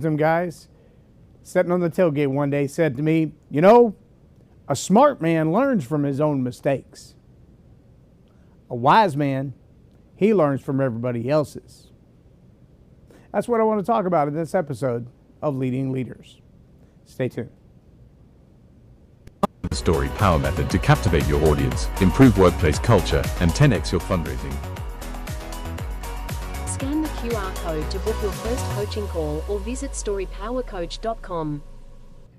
Some guys sitting on the tailgate one day said to me, you know, a smart man learns from his own mistakes. A wise man, he learns from everybody else's. That's what I want to talk about in this episode of Leading Leaders. Stay tuned. The Story Power Method to captivate your audience, improve workplace culture, and 10x your fundraising. Scan the QR code to book your first coaching call or visit storypowercoach.com.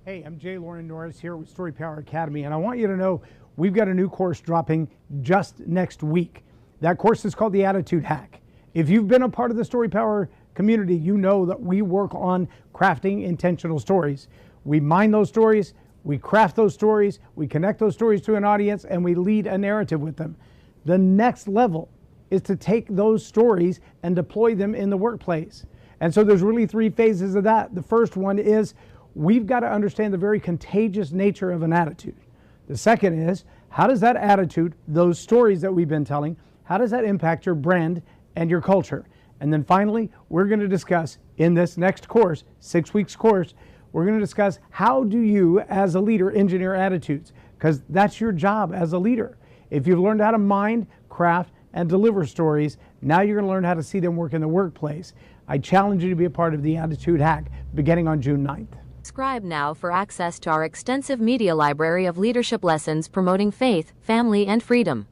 Hey, I'm Loren Norris here with Story Power Academy, and I want you to know we've got a new course dropping just next week. That course is called The Attitude Hack. If you've been a part of the Story Power community, you know that we work on crafting intentional stories. We mine those stories, we craft those stories, we connect those stories to an audience, and we lead a narrative with them. The next level is to take those stories and deploy them in the workplace. And so there's really three phases of that. The first one is we've got to understand the very contagious nature of an attitude. The second is, how does that attitude, those stories that we've been telling, how does that impact your brand and your culture? And then finally, we're going to discuss in this next course, 6 weeks course, we're going to discuss how do you as a leader engineer attitudes, because that's your job as a leader. If you've learned how to mind, craft, and deliver stories, now you're going to learn how to see them work in the workplace. I challenge you to be a part of the Attitude Hack beginning on June 9th. Subscribe now for access to our extensive media library of leadership lessons promoting faith, family, and freedom.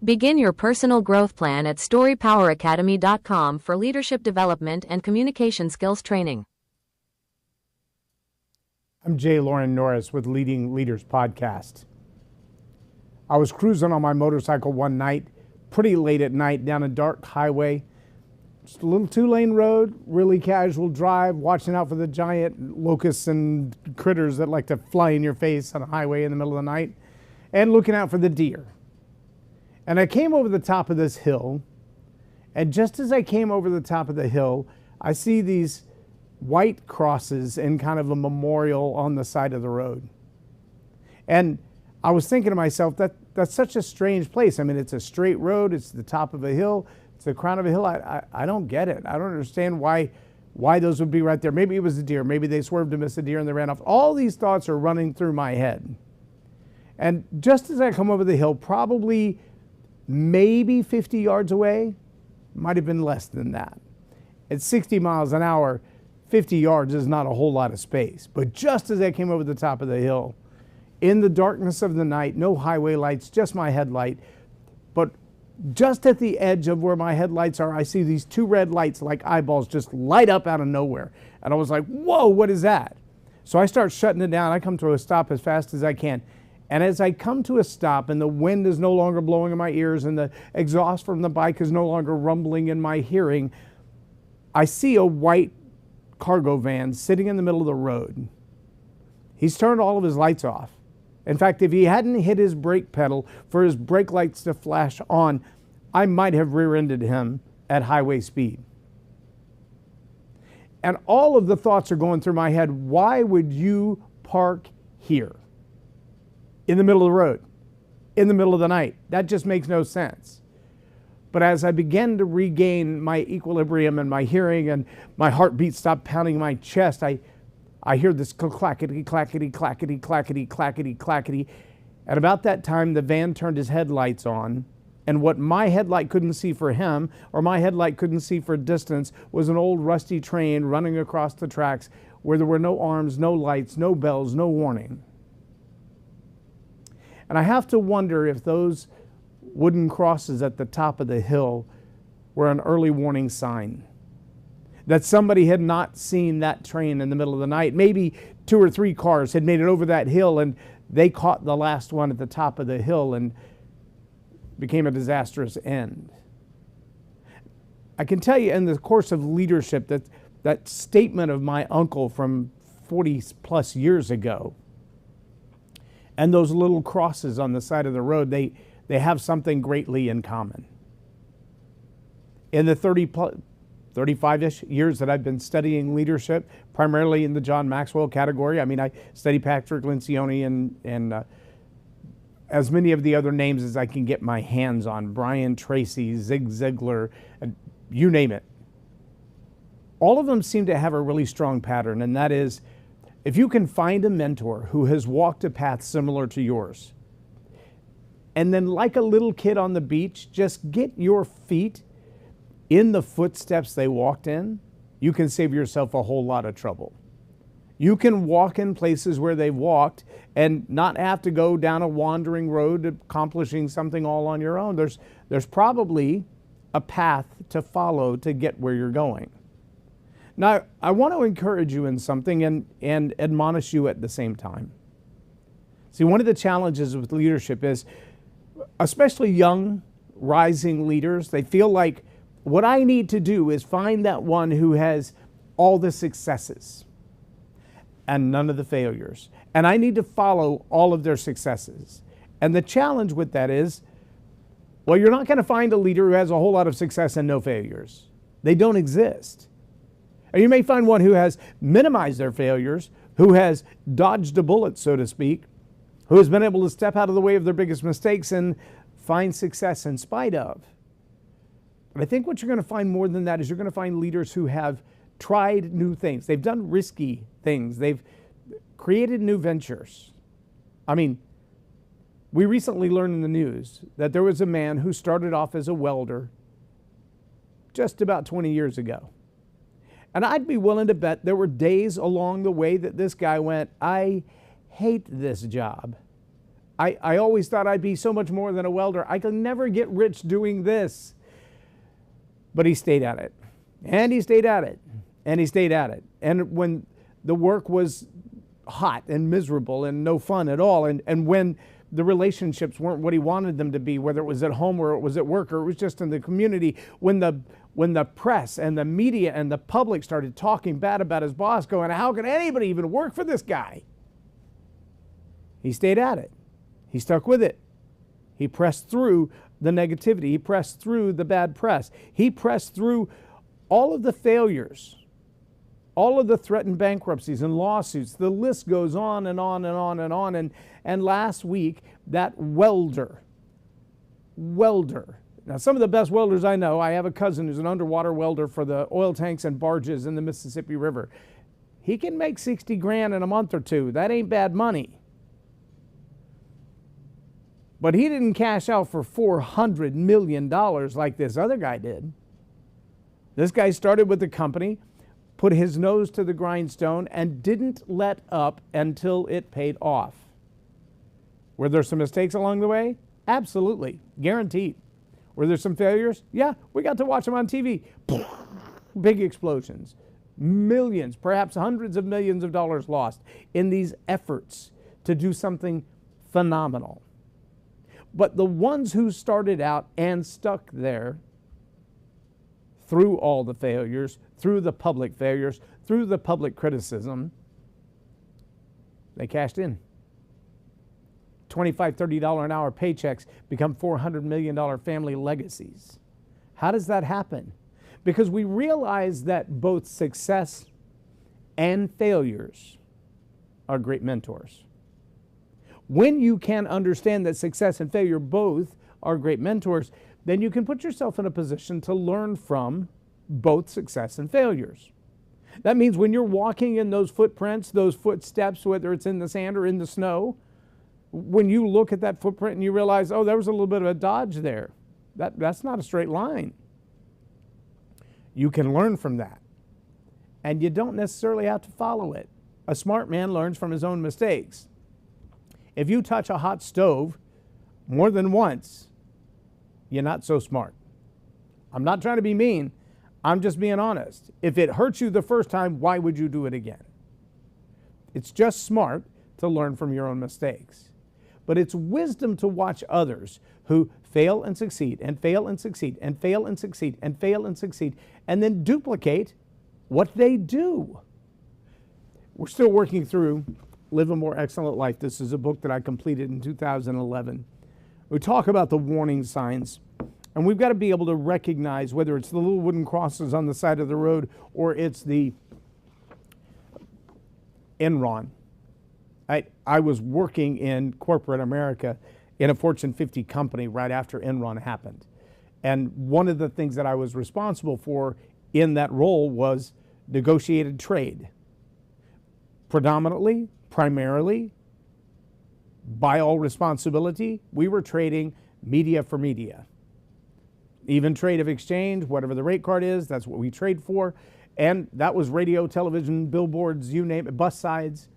Begin your personal growth plan at storypoweracademy.com for leadership development and communication skills training. I'm Loren Norris with Leading Leaders Podcast. I was cruising on my motorcycle one night, pretty late at night, down a dark highway. Just a little two-lane road, really casual drive, watching out for the giant locusts and critters that like to fly in your face on a highway in the middle of the night, and looking out for the deer. And I came over the top of this hill, and just as I came over the top of the hill, I see these white crosses in kind of a memorial on the side of the road. And I was thinking to myself, that's such a strange place. I mean, it's a straight road, it's the top of a hill, it's the crown of a hill. I don't get it. I don't understand why those would be right there. Maybe it was a deer, maybe they swerved to miss a deer and they ran off. All these thoughts are running through my head. And just as I come over the hill, probably maybe 50 yards away, might have been less than that. At 60 miles an hour, 50 yards is not a whole lot of space. But just as I came over the top of the hill, in the darkness of the night, no highway lights, just my headlight. But just at the edge of where my headlights are, I see these two red lights like eyeballs just light up out of nowhere. And I was like, whoa, what is that? So I start shutting it down. I come to a stop as fast as I can. And as I come to a stop and the wind is no longer blowing in my ears and the exhaust from the bike is no longer rumbling in my hearing, I see a white cargo van sitting in the middle of the road. He's turned all of his lights off. In fact, if he hadn't hit his brake pedal for his brake lights to flash on, I might have rear-ended him at highway speed. And all of the thoughts are going through my head. Why would you park here in the middle of the road, in the middle of the night? That just makes no sense. But as I began to regain my equilibrium and my hearing and my heartbeat stopped pounding in my chest, I hear this clackety, clackety, clackety, clackety, clackety, clackety. At about that time, the van turned his headlights on, and what my headlight couldn't see for him, or my headlight couldn't see for distance, was an old rusty train running across the tracks where there were no arms, no lights, no bells, no warning. And I have to wonder if those wooden crosses at the top of the hill were an early warning sign that somebody had not seen that train in the middle of the night. Maybe 2 or 3 cars had made it over that hill and they caught the last one at the top of the hill and became a disastrous end. I can tell you in the course of leadership that statement of my uncle from 40 plus years ago and those little crosses on the side of the road, they have something greatly in common. In the 35-ish years that I've been studying leadership, primarily in the John Maxwell category. I mean, I study Patrick Lencioni and as many of the other names as I can get my hands on, Brian Tracy, Zig Ziglar, you name it. all of them seem to have a really strong pattern, and that is, if you can find a mentor who has walked a path similar to yours, and then like a little kid on the beach, just get your feet in the footsteps they walked in, you can save yourself a whole lot of trouble. You can walk in places where they've walked and not have to go down a wandering road accomplishing something all on your own. There's probably a path to follow to get where you're going. Now, I want to encourage you in something and admonish you at the same time. See, one of the challenges with leadership is, especially young, rising leaders, they feel like what I need to do is find that one who has all the successes and none of the failures. And I need to follow all of their successes. And the challenge with that is, well, you're not going to find a leader who has a whole lot of success and no failures. They don't exist. And you may find one who has minimized their failures, who has dodged a bullet, so to speak, who has been able to step out of the way of their biggest mistakes and find success in spite of. But I think what you're going to find more than that is you're going to find leaders who have tried new things. They've done risky things. They've created new ventures. I mean, we recently learned in the news that there was a man who started off as a welder just about 20 years ago. And I'd be willing to bet there were days along the way that this guy went, I hate this job. I always thought I'd be so much more than a welder. I could never get rich doing this. But he stayed at it. And he stayed at it. And he stayed at it. And when the work was hot and miserable and no fun at all, and when the relationships weren't what he wanted them to be, whether it was at home or it was at work or it was just in the community, when the press and the media and the public started talking bad about his boss, going, how can anybody even work for this guy? He stayed at it. He stuck with it. He pressed through the negativity. He pressed through the bad press. He pressed through all of the failures, all of the threatened bankruptcies and lawsuits. The list goes on and on and on and on. And last week, that welder. Now, some of the best welders I know, I have a cousin who's an underwater welder for the oil tanks and barges in the Mississippi River. He can make 60 grand in a month or two. That ain't bad money. But he didn't cash out for $400 million like this other guy did. This guy started with the company, put his nose to the grindstone, and didn't let up until it paid off. Were there some mistakes along the way? Absolutely. Guaranteed. Were there some failures? Yeah, we got to watch them on TV. Big explosions. Millions, perhaps hundreds of millions of dollars lost in these efforts to do something phenomenal. But the ones who started out and stuck there through all the failures, through the public failures, through the public criticism, they cashed in. $25, $30 an hour paychecks become $400 million family legacies. How does that happen? Because we realize that both success and failures are great mentors. When you can understand that success and failure both are great mentors, then you can put yourself in a position to learn from both success and failures. That means when you're walking in those footprints, those footsteps, whether it's in the sand or in the snow, when you look at that footprint and you realize, oh, there was a little bit of a dodge there. That's not a straight line. You can learn from that. And you don't necessarily have to follow it. A smart man learns from his own mistakes. If you touch a hot stove more than once, you're not so smart. I'm not trying to be mean. I'm just being honest. If it hurts you the first time, why would you do it again? It's just smart to learn from your own mistakes. But it's wisdom to watch others who fail and succeed and fail and succeed and fail and succeed and fail and succeed and then duplicate what they do. We're still working through Live a More Excellent Life. This is a book that I completed in 2011. We talk about the warning signs, and we've got to be able to recognize whether it's the little wooden crosses on the side of the road or it's the Enron. I was working in corporate America in a Fortune 50 company right after Enron happened. And one of the things that I was responsible for in that role was negotiated trade. Predominantly, primarily, by all responsibility, we were trading media for media. Even trade of exchange, whatever the rate card is, that's what we trade for. And that was radio, television, billboards, you name it, bus sides.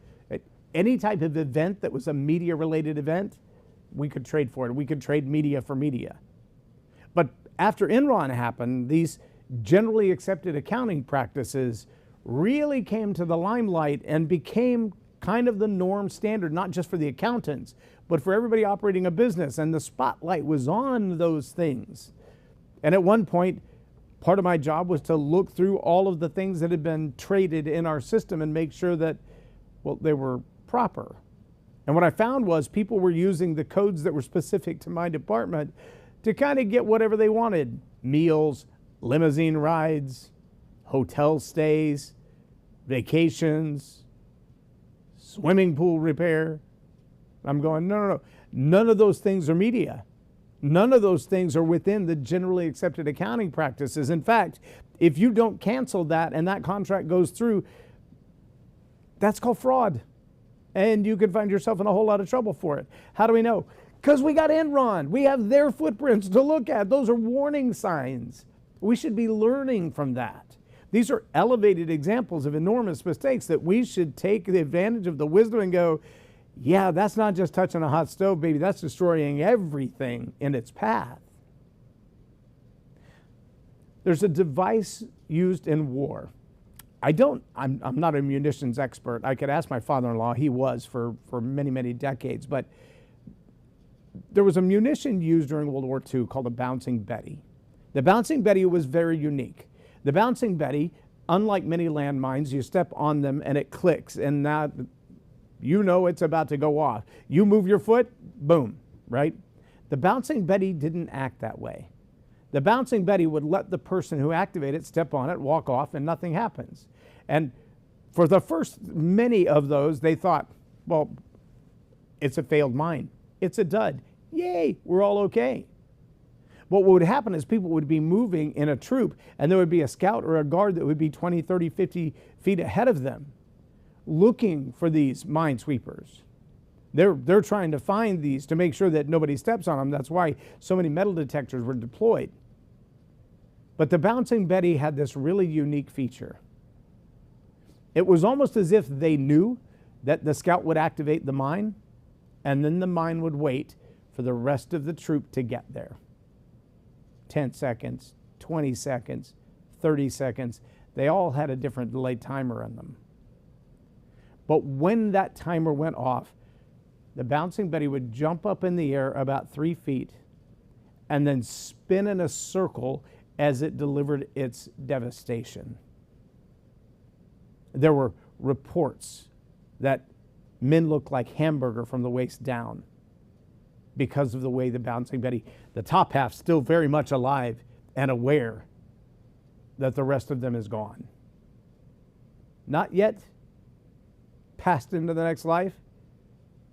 Any type of event that was a media-related event, we could trade for it. We could trade media for media. But after Enron happened, these generally accepted accounting practices really came to the limelight and became kind of the norm standard, not just for the accountants, but for everybody operating a business. And the spotlight was on those things. And at one point, part of my job was to look through all of the things that had been traded in our system and make sure that, well, they were proper. And what I found was people were using the codes that were specific to my department to kind of get whatever they wanted. Meals, limousine rides, hotel stays, vacations, swimming pool repair. I'm going, no. None of those things are media. None of those things are within the generally accepted accounting practices. In fact, if you don't cancel that and that contract goes through, that's called fraud. And you could find yourself in a whole lot of trouble for it. How do we know? Because we got Enron. We have their footprints to look at. Those are warning signs. We should be learning from that. These are elevated examples of enormous mistakes that we should take the advantage of the wisdom and go, yeah, that's not just touching a hot stove, baby. That's destroying everything in its path. There's a device used in war. I'm not a munitions expert. I could ask my father-in-law. He was for many, many decades. But there was a munition used during World War II called a bouncing Betty. The bouncing Betty was very unique. The bouncing Betty, unlike many landmines, you step on them and it clicks, and now you know it's about to go off. You move your foot, boom, right? The bouncing Betty didn't act that way. The bouncing Betty would let the person who activated it step on it, walk off, and nothing happens. And for the first many of those, they thought, well, it's a failed mine. It's a dud. Yay, we're all okay. What would happen is people would be moving in a troop, and there would be a scout or a guard that would be 20, 30, 50 feet ahead of them, looking for these minesweepers. They're trying to find these to make sure that nobody steps on them. That's why so many metal detectors were deployed. But the bouncing Betty had this really unique feature. It was almost as if they knew that the scout would activate the mine, and then the mine would wait for the rest of the troop to get there. 10 seconds, 20 seconds, 30 seconds. They all had a different delay timer on them. But when that timer went off, the bouncing Betty would jump up in the air about 3 feet and then spin in a circle as it delivered its devastation. There were reports that men looked like hamburger from the waist down because of the way the bouncing Betty, the top half still very much alive and aware that the rest of them is gone. Not yet passed into the next life,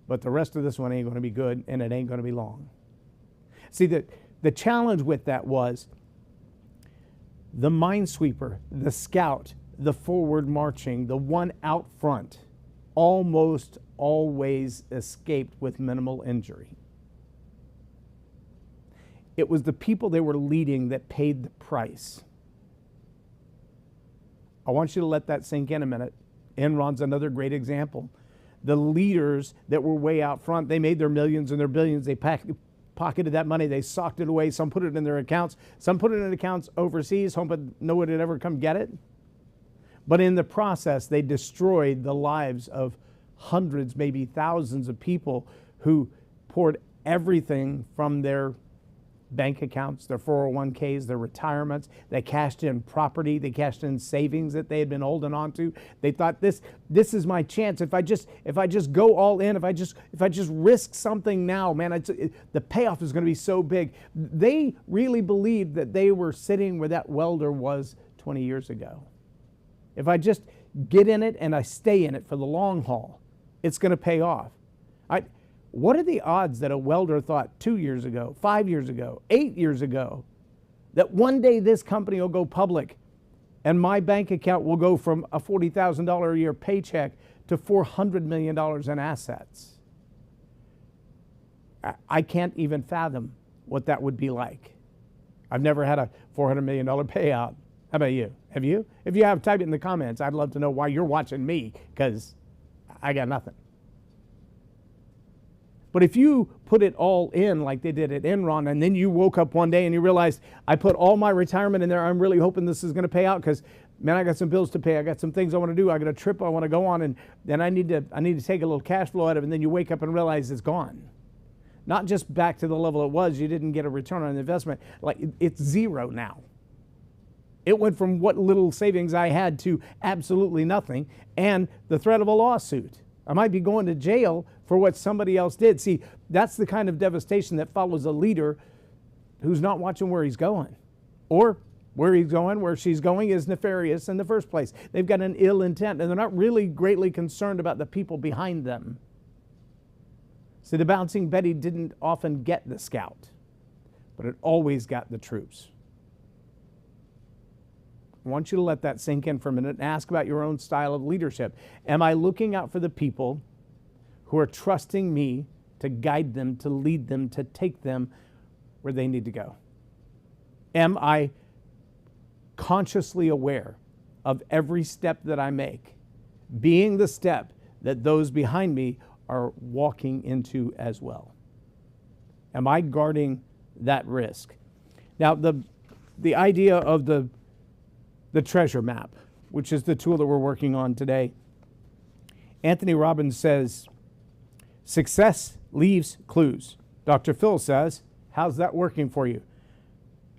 but the rest of this one ain't going to be good, and it ain't going to be long. See, the challenge with that was the minesweeper, the scout, the forward marching, the one out front, almost always escaped with minimal injury. It was the people they were leading that paid the price. I want you to let that sink in a minute. Enron's another great example. The leaders that were way out front, they made their millions and their billions. They pocketed that money. They socked it away. Some put it in their accounts. Some put it in accounts overseas, hoping no one would ever come get it. But in the process, they destroyed the lives of hundreds, maybe thousands of people who poured everything from their bank accounts, their 401ks, their retirements. They cashed in property. They cashed in savings that they had been holding on to. They thought, this is my chance. If I just go all in, if I just risk something now, man, the payoff is going to be so big. They really believed that they were sitting where that welder was 20 years ago. If I just get in it and I stay in it for the long haul, it's going to pay off. What are the odds that a welder thought 2 years ago, 5 years ago, 8 years ago, that one day this company will go public And my bank account will go from a $40,000 a year paycheck to $400 million in assets. I can't even fathom what that would be like. I've never had a $400 million payout. How about you? Have you? If you have, type it in the comments. I'd love to know why you're watching me, because I got nothing. But if you put it all in like they did at Enron, and then you woke up one day and you realized, I put all my retirement in there, I'm really hoping this is going to pay out, because, man, I got some bills to pay, I got some things I want to do, I got a trip I want to go on, and then I need to take a little cash flow out of it, and then you wake up and realize it's gone. Not just back to the level it was, you didn't get a return on investment, like it's zero now. It went from what little savings I had to absolutely nothing, and the threat of a lawsuit. I might be going to jail for what somebody else did. See, that's the kind of devastation that follows a leader who's not watching where he's going. Or where he's going, where she's going is nefarious in the first place. They've got an ill intent, and they're not really greatly concerned about the people behind them. See, the bouncing Betty didn't often get the scout, but it always got the troops. I want you to let that sink in for a minute and ask about your own style of leadership. Am I looking out for the people who are trusting me to guide them, to lead them, to take them where they need to go? Am I consciously aware of every step that I make, being the step that those behind me are walking into as well? Am I guarding that risk? Now, the idea of the treasure map, which is the tool that we're working on today, Anthony Robbins says, success leaves clues. Dr. Phil says, how's that working for you?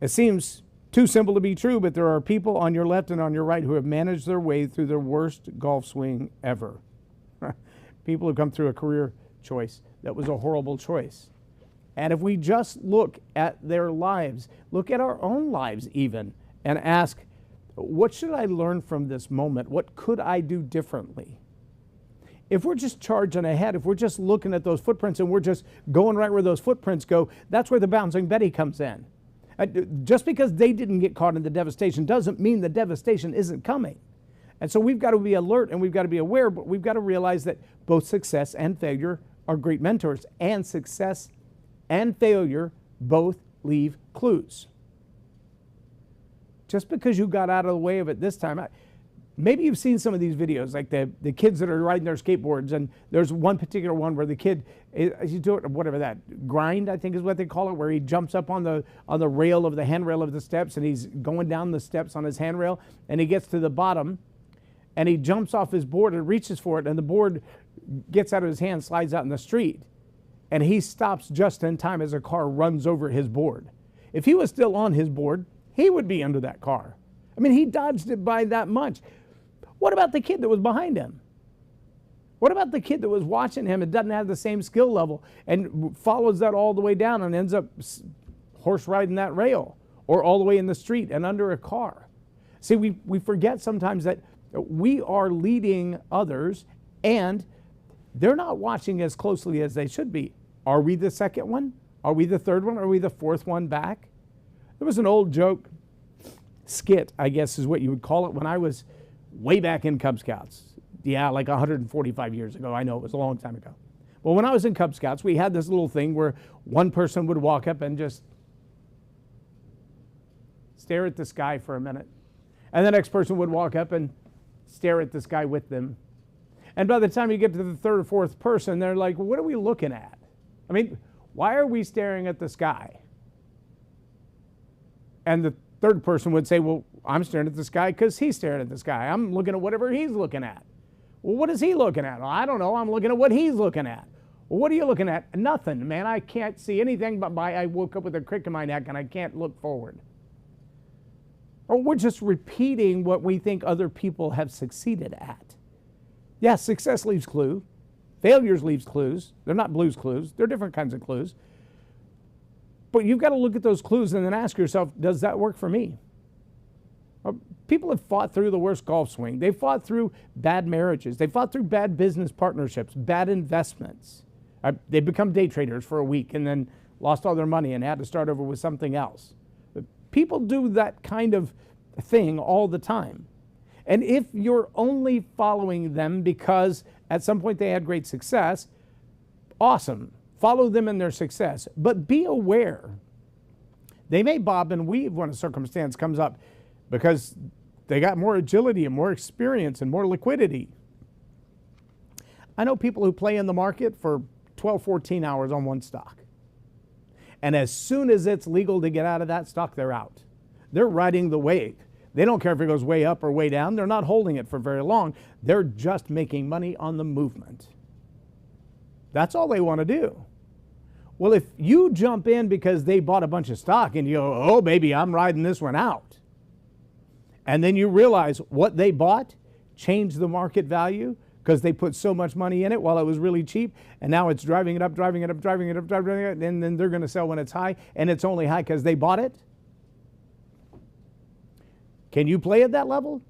It seems too simple to be true, but there are people on your left and on your right who have managed their way through their worst golf swing ever. People who come through a career choice that was a horrible choice. And if we just look at their lives, look at our own lives even, and ask, what should I learn from this moment? What could I do differently? If we're just charging ahead, if we're just looking at those footprints and we're just going right where those footprints go, that's where the bouncing Betty comes in. Just because they didn't get caught in the devastation doesn't mean the devastation isn't coming. And so we've got to be alert and we've got to be aware, but we've got to realize that both success and failure are great mentors, and success and failure both leave clues. Just because you got out of the way of it this time, maybe you've seen some of these videos, like the kids that are riding their skateboards, and there's one particular one where the kid, you do it, whatever that, grind, I think is what they call it, where he jumps up on the rail of the handrail of the steps, and he's going down the steps on his handrail, and he gets to the bottom, and he jumps off his board and reaches for it, and the board gets out of his hand, slides out in the street, and he stops just in time as a car runs over his board. If he was still on his board, he would be under that car. I mean, he dodged it by that much. What about the kid that was behind him? What about the kid that was watching him and doesn't have the same skill level and follows that all the way down and ends up horse riding that rail, or all the way in the street and under a car? See, we forget sometimes that we are leading others and they're not watching as closely as they should be. Are we the second one? Are we the third one? Are we the fourth one back? There was an old joke, skit, I guess is what you would call it, when I was way back in Cub Scouts. Yeah, like 145 years ago. I know it was a long time ago. Well, when I was in Cub Scouts, we had this little thing where one person would walk up and just stare at the sky for a minute. And the next person would walk up and stare at the sky with them. And by the time you get to the third or fourth person, they're like, what are we looking at? I mean, why are we staring at the sky? And the third person would say, well, I'm staring at the sky because he's staring at the sky. I'm looking at whatever he's looking at. Well, what is he looking at? Well, I don't know. I'm looking at what he's looking at. Well, what are you looking at? Nothing, man. I can't see anything but I woke up with a crick in my neck and I can't look forward. Or we're just repeating what we think other people have succeeded at. Yes, success leaves clue. Failures leaves clues. They're not Blue's Clues. They're different kinds of clues. But you've got to look at those clues and then ask yourself, does that work for me? People have fought through the worst golf swing. They fought through bad marriages. They fought through bad business partnerships, bad investments. They become day traders for a week and then lost all their money and had to start over with something else. But people do that kind of thing all the time. And if you're only following them because at some point they had great success, awesome. Follow them in their success. But be aware. They may bob and weave when a circumstance comes up because they got more agility and more experience and more liquidity. I know people who play in the market for 12, 14 hours on one stock. And as soon as it's legal to get out of that stock, they're out. They're riding the wave. They don't care if it goes way up or way down. They're not holding it for very long. They're just making money on the movement. That's all they want to do. Well, if you jump in because they bought a bunch of stock and you go, oh, baby, I'm riding this one out. And then you realize what they bought changed the market value because they put so much money in it while it was really cheap. And now it's driving it up, driving it up, driving it up, driving it up. And then they're going to sell when it's high. And it's only high because they bought it. Can you play at that level?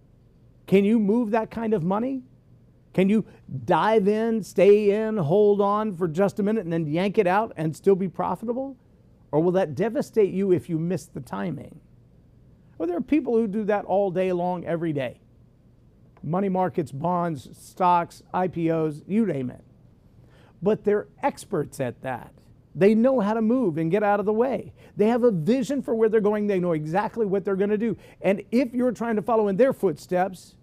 Can you move that kind of money? Can you dive in, stay in, hold on for just a minute and then yank it out and still be profitable? Or will that devastate you if you miss the timing? Well, there are people who do that all day long, every day. Money markets, bonds, stocks, IPOs, you name it. But they're experts at that. They know how to move and get out of the way. They have a vision for where they're going. They know exactly what they're going to do. And if you're trying to follow in their footsteps,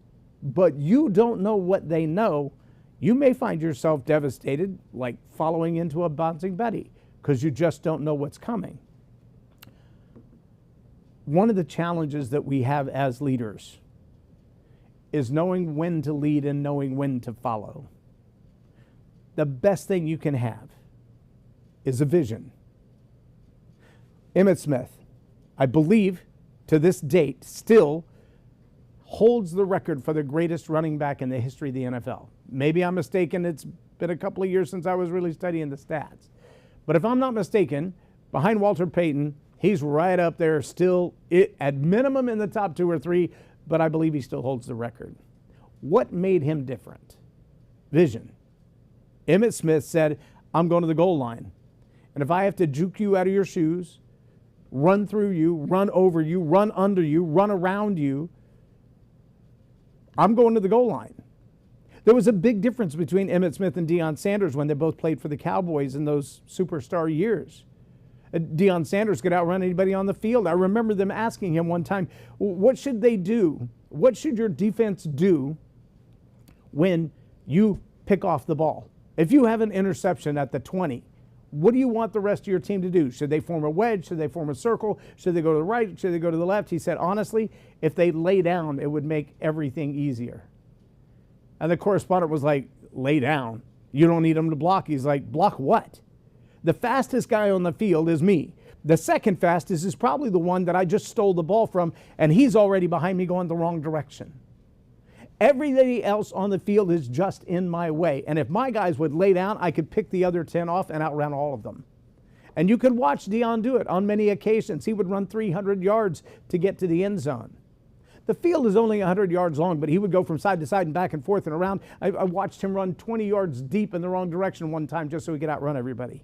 but you don't know what they know, you may find yourself devastated, like following into a bouncing Betty, because you just don't know what's coming. One of the challenges that we have as leaders is knowing when to lead and knowing when to follow. The best thing you can have is a vision. Emmitt Smith, I believe to this date, still holds the record for the greatest running back in the history of the NFL. Maybe I'm mistaken. It's been a couple of years since I was really studying the stats. But if I'm not mistaken, behind Walter Payton, he's right up there still, at minimum in the top 2 or 3, but I believe he still holds the record. What made him different? Vision. Emmitt Smith said, I'm going to the goal line. And if I have to juke you out of your shoes, run through you, run over you, run under you, run around you, I'm going to the goal line. There was a big difference between Emmitt Smith and Deion Sanders when they both played for the Cowboys in those superstar years. Deion Sanders could outrun anybody on the field. I remember them asking him one time, what should they do? What should your defense do when you pick off the ball? If you have an interception at the 20, what do you want the rest of your team to do? Should they form a wedge? Should they form a circle? Should they go to the right? Should they go to the left? He said, honestly, if they lay down, it would make everything easier. And the correspondent was like, lay down? You don't need them to block. He's like, block what? The fastest guy on the field is me. The second fastest is probably the one that I just stole the ball from, and he's already behind me going the wrong direction. Everybody else on the field is just in my way. And if my guys would lay down, I could pick the other 10 off and outrun all of them. And you could watch Deion do it on many occasions. He would run 300 yards to get to the end zone. The field is only 100 yards long, but he would go from side to side and back and forth and around. I watched him run 20 yards deep in the wrong direction one time just so he could outrun everybody.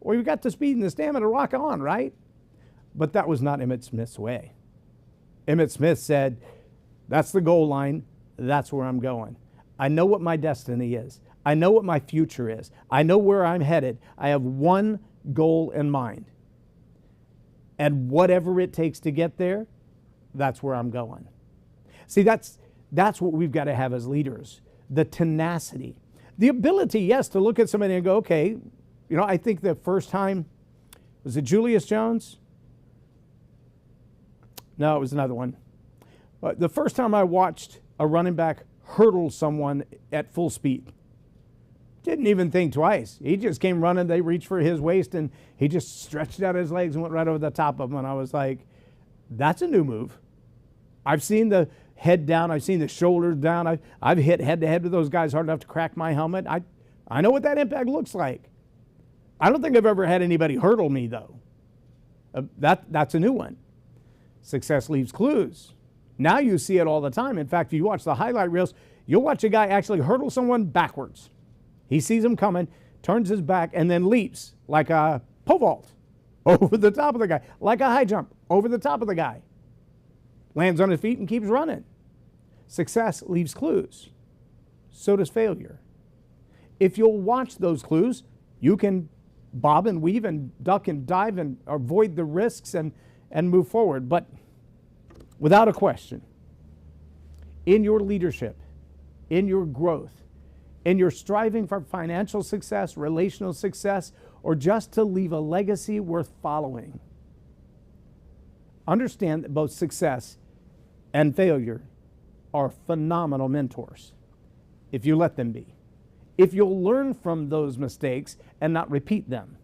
Well, you got the speed and the stamina to rock on, right? But that was not Emmitt Smith's way. Emmitt Smith said, that's the goal line. That's where I'm going. I know what my destiny is. I know what my future is. I know where I'm headed. I have one goal in mind. And whatever it takes to get there, that's where I'm going. See, that's what we've got to have as leaders. The tenacity. The ability, yes, to look at somebody and go, okay, you know, I think the first time, was it Julius Jones? No, it was another one. The first time I watched a running back hurdle someone at full speed, didn't even think twice. He just came running, they reached for his waist, and he just stretched out his legs and went right over the top of them. And I was like, that's a new move. I've seen the head down, I've seen the shoulders down, I've hit head-to-head with those guys hard enough to crack my helmet. I know what that impact looks like. I don't think I've ever had anybody hurdle me, though. That's a new one. Success leaves clues. Now you see it all the time. In fact, if you watch the highlight reels, you'll watch a guy actually hurdle someone backwards. He sees him coming, turns his back, and then leaps like a pole vault over the top of the guy, like a high jump over the top of the guy. lands on his feet and keeps running. Success leaves clues. So does failure. If you'll watch those clues, you can bob and weave and duck and dive and avoid the risks and move forward. But without a question, in your leadership, in your growth, in your striving for financial success, relational success, or just to leave a legacy worth following, understand that both success and failure are phenomenal mentors, if you let them be. If you'll learn from those mistakes and not repeat them.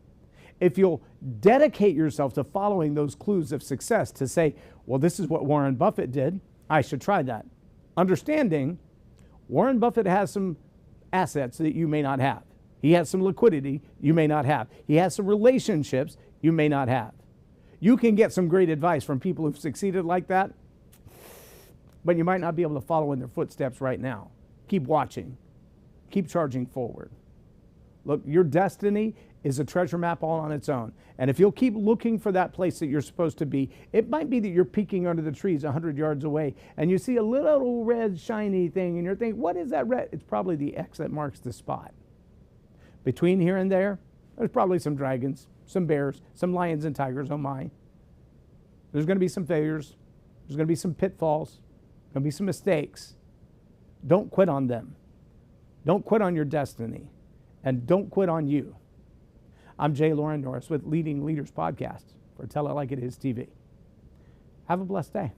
If you'll dedicate yourself to following those clues of success to say, well, this is what Warren Buffett did, I should try that. Understanding Warren Buffett has some assets that you may not have. He has some liquidity you may not have. He has some relationships you may not have. You can get some great advice from people who've succeeded like that, but you might not be able to follow in their footsteps right now. Keep watching. Keep charging forward. Look, your destiny is a treasure map all on its own. And if you'll keep looking for that place that you're supposed to be, it might be that you're peeking under the trees 100 yards away and you see a little red shiny thing and you're thinking, what is that red? It's probably the X that marks the spot. Between here and there, there's probably some dragons, some bears, some lions and tigers, oh my. There's going to be some failures. There's going to be some pitfalls. There's going to be some mistakes. Don't quit on them. Don't quit on your destiny. And don't quit on you. I'm Loren Norris with Leading Leaders Podcast for Tell It Like It Is TV. Have a blessed day.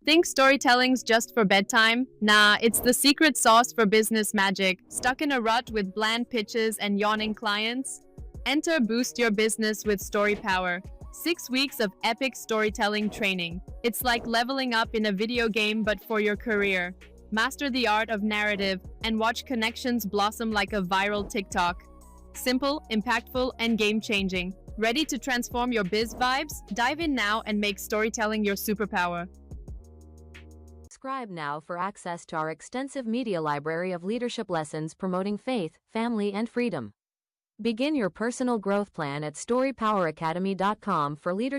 Think storytelling's just for bedtime? Nah, it's the secret sauce for business magic. Stuck in a rut with bland pitches and yawning clients? Enter Boost Your Business with Story Power. 6 weeks of epic storytelling training. It's like leveling up in a video game but for your career. Master the art of narrative and watch connections blossom like a viral TikTok. Simple, impactful, and game-changing. Ready to transform your biz vibes? Dive in now and make storytelling your superpower. Subscribe now for access to our extensive media library of leadership lessons promoting faith, family, and freedom. Begin your personal growth plan at storypoweracademy.com for leadership.